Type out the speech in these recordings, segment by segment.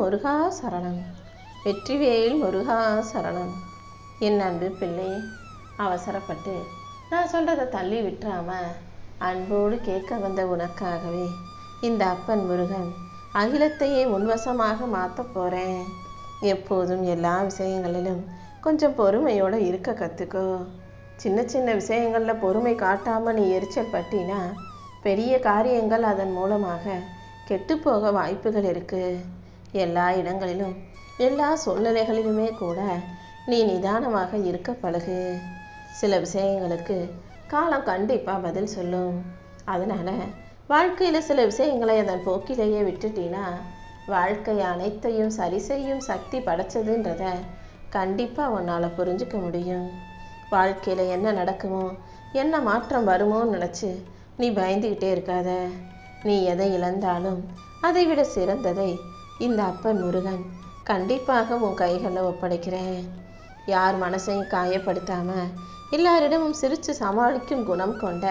முருகா சரணம். வெற்றிவேல் முருகா சரணம். என் அன்பு பிள்ளை, அவசரப்பட்டு நான் சொல்கிறத தள்ளி விட்டுறாம அன்போடு கேட்க வந்த உனக்காகவே இந்த அப்பன் முருகன் அகிலத்தையே உன்வசமாக மாற்ற போகிறேன். எப்போதும் எல்லா விஷயங்களிலும் கொஞ்சம் பொறுமையோடு இருக்க கற்றுக்கோ. சின்ன சின்ன விஷயங்களில் பொறுமை காட்டாமல் நீ எரிச்சல் பட்டினா பெரிய காரியங்கள் அதன் மூலமாக கெட்டுப்போக வாய்ப்புகள் இருக்குது. எல்லா இடங்களிலும் எல்லா சூழ்நிலைகளிலுமே கூட நீ நிதானமாக இருக்க பழகு. சில விஷயங்களுக்கு காலம் கண்டிப்பாக பதில் சொல்லும். அதனால் வாழ்க்கையில் சில விஷயங்களை அதன் போக்கிலேயே விட்டுட்டீன்னா வாழ்க்கை அனைத்தையும் சரி செய்யும் சக்தி படைச்சதுன்றத கண்டிப்பாக உன்னால் புரிஞ்சுக்க முடியும். வாழ்க்கையில் என்ன நடக்குமோ என்ன மாற்றம் வருமோன்னு நினச்சி நீ பயந்துக்கிட்டே இருக்காத. நீ எதை இழந்தாலும் அதை விட சிறந்ததை இந்த அப்பன் முருகன் கண்டிப்பாக உன் கைகளில் ஒப்படைக்கிறேன். யார் மனசையும் காயப்படுத்தாமல் எல்லாரிடமும் சிரித்து சமாளிக்கும் குணம் கொண்ட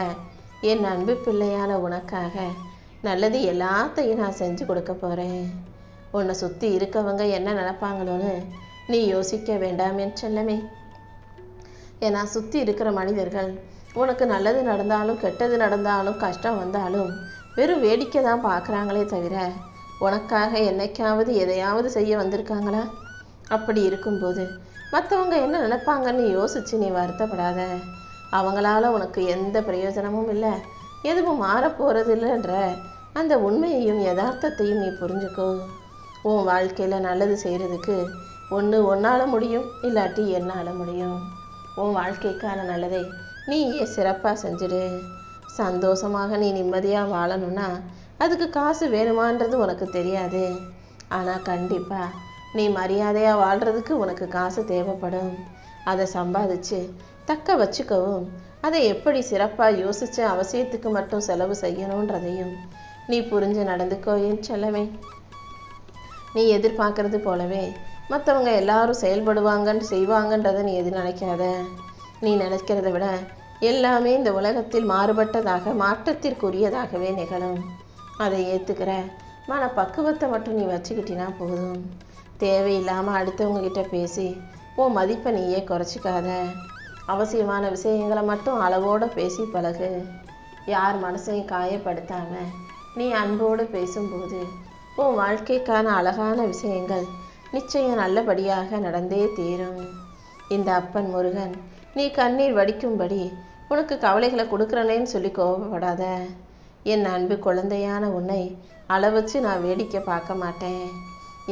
என் அன்பு பிள்ளையான உனக்காக நல்லது எல்லாத்தையும் நான் செஞ்சு கொடுக்க போகிறேன். உன்னை சுற்றி இருக்கவங்க என்ன நினைப்பாங்களோன்னு நீ யோசிக்க வேண்டாம் என் செல்லமே. ஏன்னா சுற்றி இருக்கிற மனிதர்கள் உனக்கு நல்லது நடந்தாலும் கெட்டது நடந்தாலும் கஷ்டம் வந்தாலும் வெறும் வேடிக்கை தான் பார்க்குறாங்களே தவிர உனக்காக என்னைக்காவது எதையாவது செய்ய வந்திருக்காங்களா? அப்படி இருக்கும்போது மற்றவங்க என்ன நினைப்பாங்கன்னு யோசித்து நீ வருத்தப்படாத. அவங்களால உனக்கு எந்த பிரயோஜனமும் இல்லை, எதுவும் மாறப்போகிறது இல்லைன்ற அந்த உண்மையையும் யதார்த்தத்தையும் நீ புரிஞ்சுக்கோ. உன் வாழ்க்கையில் நல்லது செய்கிறதுக்கு ஒன்று உன்னால் முடியும், இல்லாட்டி என்னால் முடியும். உன் வாழ்க்கைக்கான நல்லதை நீயே சிறப்பாக செஞ்சிடு. சந்தோஷமாக நீ நிம்மதியாக வாழணும்னா அதுக்கு காசு வேணுமான்றது உனக்கு தெரியாது. ஆனால் கண்டிப்பாக நீ மரியாதையாக வாழ்கிறதுக்கு உனக்கு காசு தேவைப்படும். அதை சம்பாதிச்சு தக்க வச்சுக்கவும் அதை எப்படி சிறப்பாக யோசித்து அவசியத்துக்கு மட்டும் செலவு செய்யணுன்றதையும் நீ புரிஞ்சு நடந்துக்கோ என் செல்லவே. நீ எதிர்பார்க்கறது போலவே மற்றவங்க எல்லாரும் செயல்படுவாங்கன்னு செய்வாங்கன்றதை நீ எது நினைக்காத. நீ நினைக்கிறத விட எல்லாமே இந்த உலகத்தில் மாறுபட்டதாக மாற்றத்திற்குரியதாகவே நிகழும். அதை ஏற்றுக்கிற மன பக்குவத்தை மட்டும் நீ வச்சுக்கிட்டினா போதும். தேவையில்லாமல் அடுத்தவங்க கிட்ட பேசி உன் மதிப்பை நீயே குறைச்சிக்காத. அவசியமான விஷயங்களை மட்டும் அளவோடு பேசி பழகு. யார் மனசையும் காயப்படுத்தாமல் நீ அன்போடு பேசும்போது உன் வாழ்க்கைக்கான அழகான விஷயங்கள் நிச்சயம் நல்லபடியாக நடந்தே தீரும். இந்த அப்பன் முருகன் நீ கண்ணீர் வடிக்கும்படி உனக்கு கவலைகளை கொடுக்குறனேன்னு சொல்லி கோபப்படாத. என் அன்பு குழந்தையான உன்னை அளவச்சு நான் வேடிக்கை பார்க்க மாட்டேன்.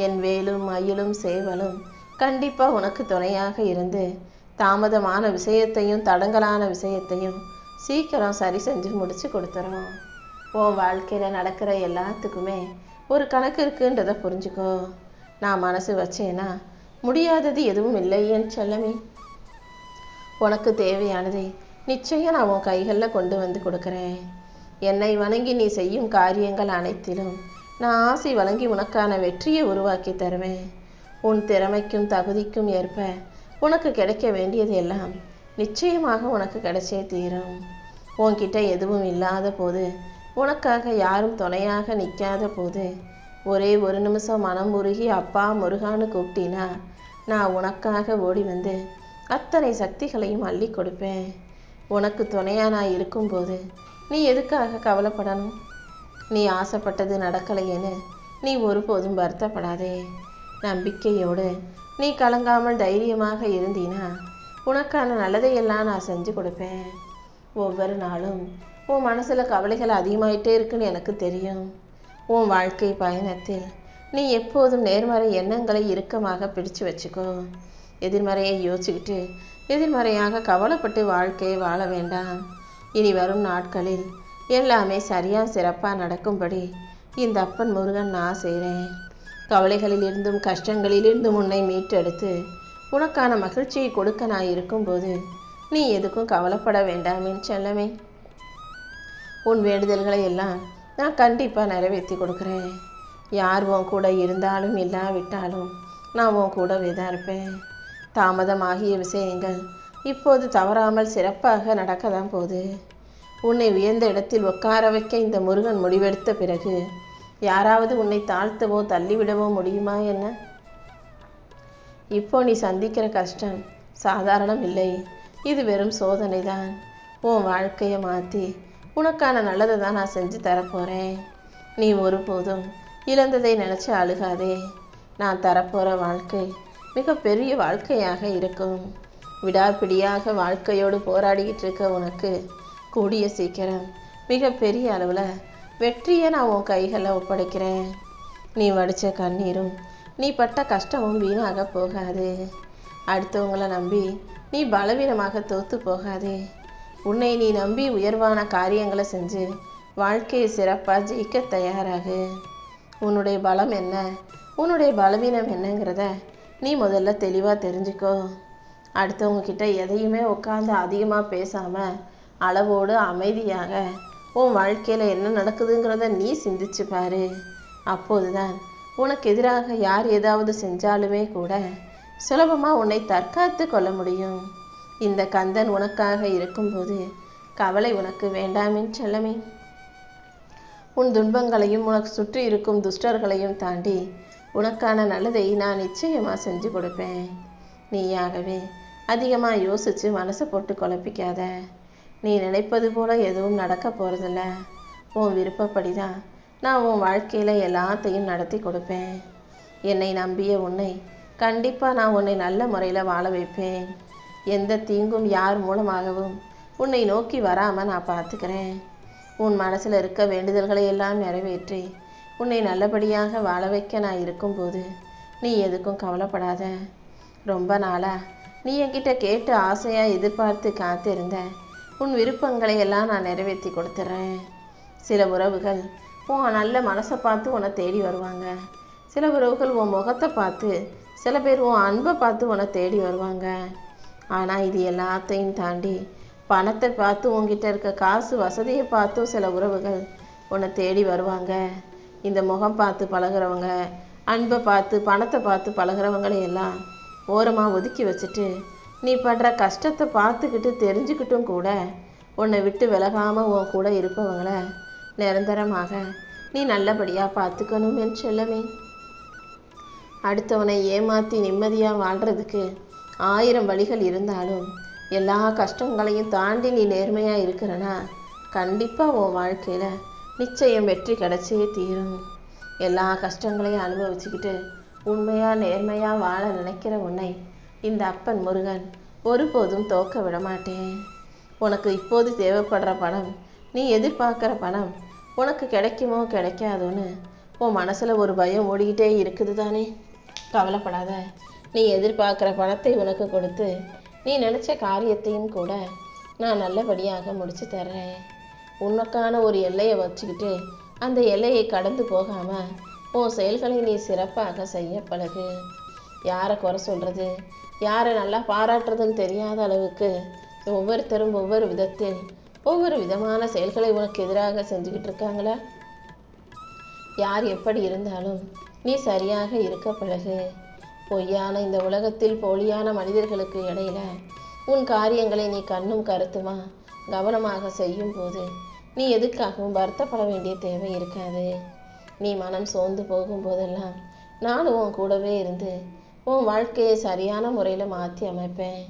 என் வேலும் மயிலும் சேவலும் கண்டிப்பாக உனக்கு துணையாக இருந்து தாமதமான விஷயத்தையும் தடங்கலான விஷயத்தையும் சீக்கிரம் சரி செஞ்சு முடிச்சு கொடுத்துறோம். உன் வாழ்க்கையில் நடக்கிற எல்லாத்துக்குமே ஒரு கணக்கு இருக்குன்றதை புரிஞ்சுக்கோ. நான் மனசு வச்சேன்னா முடியாதது எதுவும் இல்லையேன்னு செல்லமே. உனக்கு தேவையானதை நிச்சயம் நான் உன் கைகளில் கொண்டு வந்து கொடுக்குறேன். என்னை வணங்கி நீ செய்யும் காரியங்கள் அனைத்திலும் நான் ஆசை வழங்கி உனக்கான வெற்றியை உருவாக்கி தருவேன். உன் திறமைக்கும் தகுதிக்கும் ஏற்ப உனக்கு கிடைக்க வேண்டியது எல்லாம் நிச்சயமாக உனக்கு கிடைச்சே தீரும். உன்கிட்ட எதுவும் இல்லாத போது, உனக்காக யாரும் துணையாக நிற்காத போது ஒரே ஒரு நிமிஷம் மனம் உருகி அப்பா முருகான்னு கூப்பிட்டினா நான் உனக்காக ஓடி வந்து அத்தனை சக்திகளையும் அள்ளி கொடுப்பேன். உனக்கு துணையாக நான் இருக்கும்போது நீ எதுக்காக கவலைப்படணும்? நீ ஆசைப்பட்டது நடக்கலையேன்னு நீ ஒருபோதும் வருத்தப்படாதே. நம்பிக்கையோடு நீ கலங்காமல் தைரியமாக இருந்தீனா உனக்கான நல்லதையெல்லாம் நான் செஞ்சு கொடுப்பேன். ஒவ்வொரு நாளும் உன் மனசில் கவலைகள் அதிகமாயிட்டே இருக்குன்னு எனக்கு தெரியும். உன் வாழ்க்கை பயணத்தில் நீ எப்போதும் நேர்மறை எண்ணங்களை இறுக்கமாக பிடிச்சு வச்சுக்கோ. எதிர்மறையை யோசிச்சுக்கிட்டு எதிர்மறையாக கவலைப்பட்டு வாழ்க்கையை வாழ வேண்டாம். இனி வரும் நாட்களில் எல்லாமே சரியாக சிறப்பாக நடக்கும்படி இந்த அப்பன் முருகன் நான் செய்கிறேன். கவலைகளிலிருந்தும் கஷ்டங்களிலிருந்தும் உன்னை மீட்டெடுத்து உனக்கான மகிழ்ச்சியை கொடுக்க நான் இருக்கும்போது நீ எதுக்கும் கவலைப்பட வேண்டாம் என் செல்லமே. உன் வேண்டுதல்களை எல்லாம் நான் கண்டிப்பாக நிறைவேற்றி கொடுக்குறேன். யார் உன் கூட இருந்தாலும் இல்லாவிட்டாலும் நான் உன் கூடவே தான் இருப்பேன். தாமதமாகிய விஷயங்கள் இப்போது தவறாமல் சிறப்பாக நடக்க தான் போகுது. உன்னை உயர்ந்த இடத்தில் உட்கார வைக்க இந்த முருகன் முடிவெடுத்த பிறகு யாராவது உன்னை தாழ்த்தவோ தள்ளிவிடவோ முடியுமா என்ன? இப்போ நீ சந்திக்கிற கஷ்டம் சாதாரணம் இல்லை. இது வெறும் சோதனை தான். உன் வாழ்க்கையை மாற்றி உனக்கான நல்லதை தான் நான் செஞ்சு தரப்போகிறேன். நீ ஒருபோதும் இழந்ததை நினச்சி அழுகாதே. நான் தரப்போகிற வாழ்க்கை மிகப்பெரிய வாழ்க்கையாக இருக்கும். விடாப்பிடியாக வாழ்க்கையோடு போராடிக்கிட்டு இருக்க உனக்கு கூடிய சீக்கிரம் மிகப்பெரிய அளவில் வெற்றியை நான் உன் கைகளில் ஒப்படைக்கிறேன். நீ வடித்த கண்ணீரும் நீ பட்ட கஷ்டமும் வீணாக போகாது. அடுத்தவங்களை நம்பி நீ பலவீனமாக தோற்று போகாதே. உன்னை நீ நம்பி உயர்வான காரியங்களை செஞ்சு வாழ்க்கையை சிறப்பாக ஜெயிக்க தயாராகு. உன்னுடைய பலம் என்ன, உன்னுடைய பலவீனம் என்னங்கிறத நீ முதல்ல தெளிவாக தெரிஞ்சுக்கோ. அடுத்தவங்க கிட்ட எதையுமே உட்காந்து அதிகமாக பேசாமல் அளவோடு அமைதியாக உன் வாழ்க்கையில் என்ன நடக்குதுங்கிறத நீ சிந்திச்சு பாரு. அப்போது தான் உனக்கு எதிராக யார் ஏதாவது செஞ்சாலுமே கூட சுலபமாக உன்னை தற்காத்து கொள்ள முடியும். இந்த கந்தன் உனக்காக இருக்கும்போது கவலை உனக்கு வேண்டாமின் செல்லமே. உன் துன்பங்களையும் உனக்கு சுற்றி இருக்கும் துஷ்டர்களையும் தாண்டி உனக்கான நல்லதை நான் நிச்சயமாக செஞ்சு கொடுப்பேன். நீயாகவே அதிகமாக யோசித்து மனசை போட்டு குழப்பிக்காத. நீ நினைப்பது போல எதுவும் நடக்க போகிறதில்ல. உன் விருப்பப்படி தான் நான் உன் வாழ்க்கையில் எல்லாத்தையும் நடத்தி கொடுப்பேன். என்னை நம்பிய உன்னை கண்டிப்பாக நான் உன்னை நல்ல முறையில் வாழ வைப்பேன். எந்த தீங்கும் யார் மூலமாகவும் உன்னை நோக்கி வராமல் நான் பார்த்துக்கிறேன். உன் மனசில் இருக்க வேண்டுதல்களை எல்லாம் நிறைவேற்றி உன்னை நல்லபடியாக வாழ வைக்க நான் இருக்கும்போது நீ எதுக்கும் கவலைப்படாத. ரொம்ப நாளாக நீ என்கிட்ட கேட்டு ஆசையாக எதிர்பார்த்து காத்திருந்த உன் விருப்பங்களை எல்லாம் நான் நிறைவேற்றி கொடுத்துட்றேன். சில உறவுகள் உன் நல்ல மனசை பார்த்து உன்னை தேடி வருவாங்க. சில உறவுகள் உன் முகத்தை பார்த்து, சில பேர் உன் அன்பை பார்த்து உன்னை தேடி வருவாங்க. ஆனால் இது எல்லாத்தையும் தாண்டி பணத்தை பார்த்து உங்ககிட்ட இருக்க காசு வசதியை பார்த்தும் சில உறவுகள் உன்னை தேடி வருவாங்க. இந்த முகம் பார்த்து பழகிறவங்க, அன்பை பார்த்து பணத்தை பார்த்து பழகிறவங்களை எல்லாம் ஓரமாக ஒதுக்கி வச்சுட்டு நீ படுற கஷ்டத்தை பார்த்துக்கிட்டு தெரிஞ்சுக்கிட்டும் கூட உன்னை விட்டு விலகாமல் உன் கூட இருப்பவங்கள நிரந்தரமாக நீ நல்லபடியாக பார்த்துக்கணும் என் செல்லமே. அடுத்தவனை ஏமாற்றி நிம்மதியாக வாழ்கிறதுக்கு 1000 வழிகள் இருந்தாலும் எல்லா கஷ்டங்களையும் தாண்டி நீ நேர்மையாக இருக்கிறனா கண்டிப்பாக உன் வாழ்க்கையில் நிச்சயம் வெற்றி கிடைச்சே தீரும். எல்லா கஷ்டங்களையும் அனுபவிச்சுக்கிட்டு உண்மையாக நேர்மையாக வாழ நினைக்கிற உன்னை இந்த அப்பன் முருகன் ஒருபோதும் தோக்க விட மாட்டேன். உனக்கு இப்போது தேவைப்படுற பணம், நீ எதிர்பார்க்குற பணம் உனக்கு கிடைக்குமோ கிடைக்காதோன்னு உன் மனசில் ஒரு பயம் ஓடிக்கிட்டே இருக்குது தானே? கவலைப்படாத. நீ எதிர்பார்க்குற பணத்தை உனக்கு கொடுத்து நீ நினச்ச காரியத்தையும் கூட நான் நல்லபடியாக முடிச்சு தர்றேன். உனக்கான ஒரு எல்லையை வச்சுக்கிட்டு அந்த எல்லையை கடந்து போகாமல் உன் செயல்களை நீ சிறப்பாக செய்ய பழகு. யாரை குறை சொல்கிறது, யாரை நல்லா பாராட்டுறதுன்னு தெரியாத அளவுக்கு ஒவ்வொருத்தரும் ஒவ்வொரு விதத்தில் ஒவ்வொரு விதமான செயல்களை உனக்கு எதிராக செஞ்சுக்கிட்டு இருக்காங்களா? யார் எப்படி இருந்தாலும் நீ சரியாக இருக்க பழகு. பொய்யான இந்த உலகத்தில் போலியான மனிதர்களுக்கு இடையில உன் காரியங்களை நீ கண்ணும் கருத்துமா கவனமாக செய்யும் போது நீ எதுக்காகவும் வருத்தப்பட வேண்டிய தேவை இருக்காது. நீ மனம் சோர்ந்து போகும்போதெல்லாம் நானும் உன் கூடவே இருந்து உன் வாழ்க்கையை சரியான முறையில் மாற்றி அமைப்பேன்.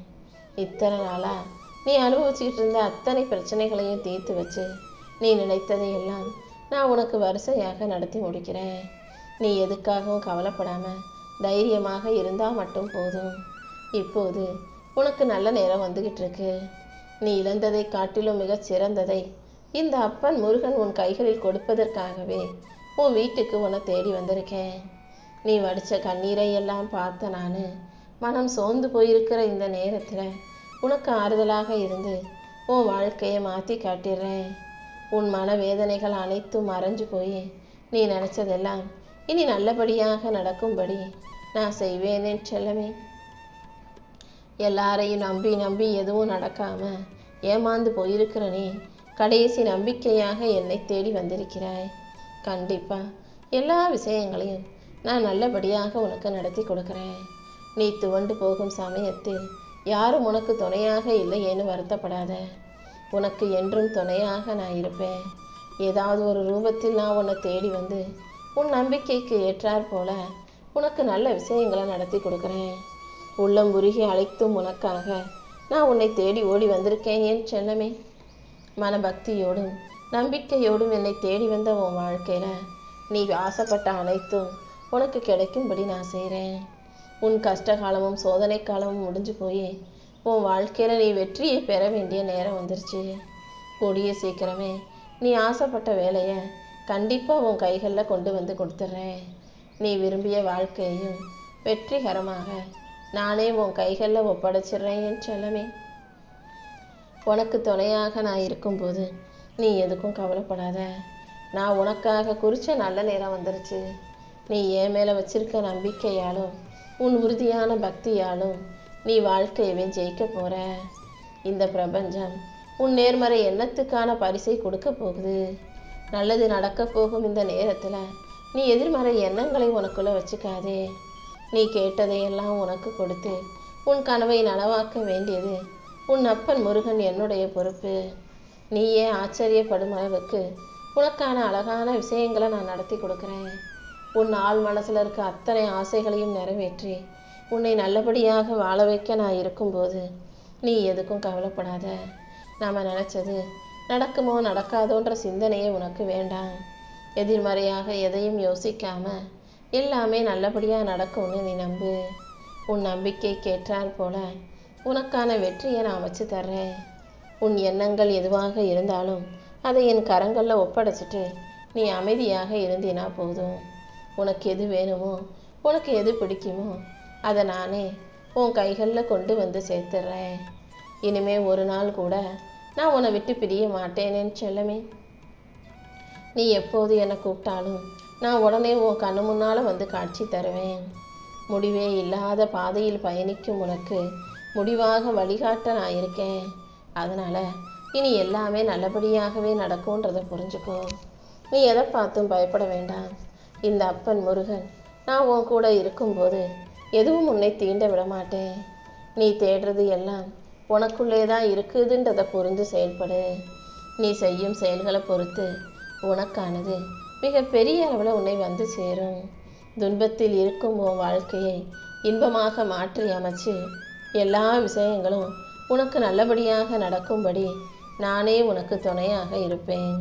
இத்தனை நாளாக நீ அனுபவிச்சுக்கிட்டு இருந்த அத்தனை பிரச்சனைகளையும் தீர்த்து வச்சு நீ நினைத்ததையெல்லாம் நான் உனக்கு வரிசையாக நடத்தி முடிக்கிறேன். நீ எதுக்காகவும் கவலைப்படாமல் தைரியமாக இருந்தால் மட்டும் போதும். இப்போது உனக்கு நல்ல நேரம் வந்துக்கிட்டு இருக்கு. நீ இழந்ததை காட்டிலும் மிகச் சிறந்ததை இந்த அப்பன் முருகன் உன் கைகளில் கொடுப்பதற்காகவே உன் வீட்டுக்கு உன்னை தேடி வந்திருக்கேன். நீ வடித்த கண்ணீரை எல்லாம் பார்த்த நான் மனம் சோர்ந்து போயிருக்கிற இந்த நேரத்தில் உனக்கு ஆறுதலாக இருந்து உன் வாழ்க்கையை மாற்றி காட்டிடுறேன். உன் மனவேதனைகள் அனைத்தும் மறைஞ்சு போய் நீ நினச்சதெல்லாம் இனி நல்லபடியாக நடக்கும்படி நான் செய்வேனே செல்லமே. எல்லாரையும் நம்பி நம்பி எதுவும் நடக்காமல் ஏமாந்து போயிருக்கிற நீ கடைசி நம்பிக்கையாக என்னை தேடி வந்திருக்கிறாய். கண்டிப்பாக எல்லா விஷயங்களையும் நான் நல்லபடியாக உனக்கு நடத்தி கொடுக்குறேன். நீ துவண்டு போகும் சமயத்தில் யாரும் உனக்கு துணையாக இல்லையேன்னு வருத்தப்படாத. உனக்கு என்றும் துணையாக நான் இருப்பேன். ஏதாவது ஒரு ரூபத்தில் நான் உன்னை தேடி வந்து உன் நம்பிக்கைக்கு ஏற்றாற் போல உனக்கு நல்ல விஷயங்களை நடத்தி கொடுக்குறேன். உள்ளம் உருகி அழைத்தும் உனக்காக நான் உன்னை தேடி ஓடி வந்திருக்கேன் என் செல்லமே. மனபக்தியோடும் நம்பிக்கையோடும் என்னை தேடி வந்த உன் வாழ்க்கையில நீ ஆசைப்பட்ட அனைத்தும் உனக்கு கிடைக்கும்படி நான் செய்கிறேன். உன் கஷ்ட காலமும் சோதனை காலமும் முடிஞ்சு போய் உன் வாழ்க்கையில நீ வெற்றியை பெற வேண்டிய நேரம் வந்துருச்சு. கூடிய சீக்கிரமே நீ ஆசைப்பட்ட வேலையை கண்டிப்பாக உன் கைகளில் கொண்டு வந்து கொடுத்துட்றேன். நீ விரும்பிய வாழ்க்கையையும் வெற்றிகரமாக நானே உன் கைகளில் ஒப்படைச்சிடுறேன் என் செல்லமே. உனக்கு துணையாக நான் இருக்கும்போது நீ எதுக்கும் கவலைப்படாத. நான் உனக்காக குறித்த நல்ல நேரம் வந்துருச்சு. நீ என் மேலே வச்சிருக்க நம்பிக்கையாலும் உன் உறுதியான பக்தியாலும் நீ வாழ்க்கையவே ஜெயிக்க போற. இந்த பிரபஞ்சம் உன் நேர்மறை எண்ணத்துக்கான பரிசை கொடுக்க போகுது. நல்லது நடக்க போகும் இந்த நேரத்தில் நீ எதிர்மறை எண்ணங்களை உனக்குள்ள வச்சுக்காதே. நீ கேட்டதையெல்லாம் உனக்கு கொடுத்து உன் கனவை நனவாக்க வேண்டியது உன் அப்பன் முருகன் என்னுடைய பொறுப்பு. நீயே ஆச்சரியப்படும் அளவுக்கு உனக்கான அழகான விஷயங்களை நான் நடத்தி கொடுக்குறேன். உன் ஆள் மனசில் இருக்க அத்தனை ஆசைகளையும் நிறைவேற்றி உன்னை நல்லபடியாக வாழ வைக்க நான் இருக்கும்போது நீ எதுக்கும் கவலைப்படாத. நாம் நினச்சது நடக்குமோ நடக்காதோன்ற சிந்தனையே உனக்கு வேண்டாம். எதிர்மறையாக எதையும் யோசிக்காம எல்லாமே நல்லபடியாக நடக்கும்னு நீ நம்பு. உன் நம்பிக்கை கேட்டால் போல உனக்கான வெற்றியை நான் வச்சு தர்றேன். உன் எண்ணங்கள் எதுவாக இருந்தாலும் அதை என் கரங்களில் ஒப்படைச்சிட்டு நீ அமைதியாக இருந்தினா போதும். உனக்கு எது வேணுமோ உனக்கு எது பிடிக்குமோ அதை நானே உன் கைகளில் கொண்டு வந்து சேர்த்துட்றேன். இனிமே ஒரு நாள் கூட நான் உன்னை விட்டு பிரிய மாட்டேனேன்னு செல்லமே. நீ எப்போது என்னை கூப்பிட்டாலும் நான் உடனே உன் கண்ணு முன்னால் வந்து காட்சி தருவேன். முடிவே இல்லாத பாதையில் பயணிக்கும் உனக்கு முடிவாக வழிகாட்ட நான் இருக்கேன். அதனால் இனி எல்லாமே நல்லபடியாகவே நடக்கும்ன்றதை புரிஞ்சுக்கோ. நீ எதை பார்த்தும் பயப்பட வேண்டாம். இந்த அப்பன் முருகன் நான் உன் கூட இருக்கும்போது எதுவும் உன்னை தீண்ட விட மாட்டேன். நீ தேடுறது எல்லாம் உனக்குள்ளே தான் இருக்குதுன்றதை புரிந்து செயல்படு. நீ செய்யும் செயல்களை பொறுத்து உனக்கானது மிக பெரிய அளவில் உன்னை வந்து சேரும். துன்பத்தில் இருக்கும் உன் வாழ்க்கையை இன்பமாக மாற்றி அமைச்சு எல்லா விஷயங்களும் உனக்கு நல்லபடியாக நடக்கும்படி நானே உனக்கு துணையாக இருப்பேன்.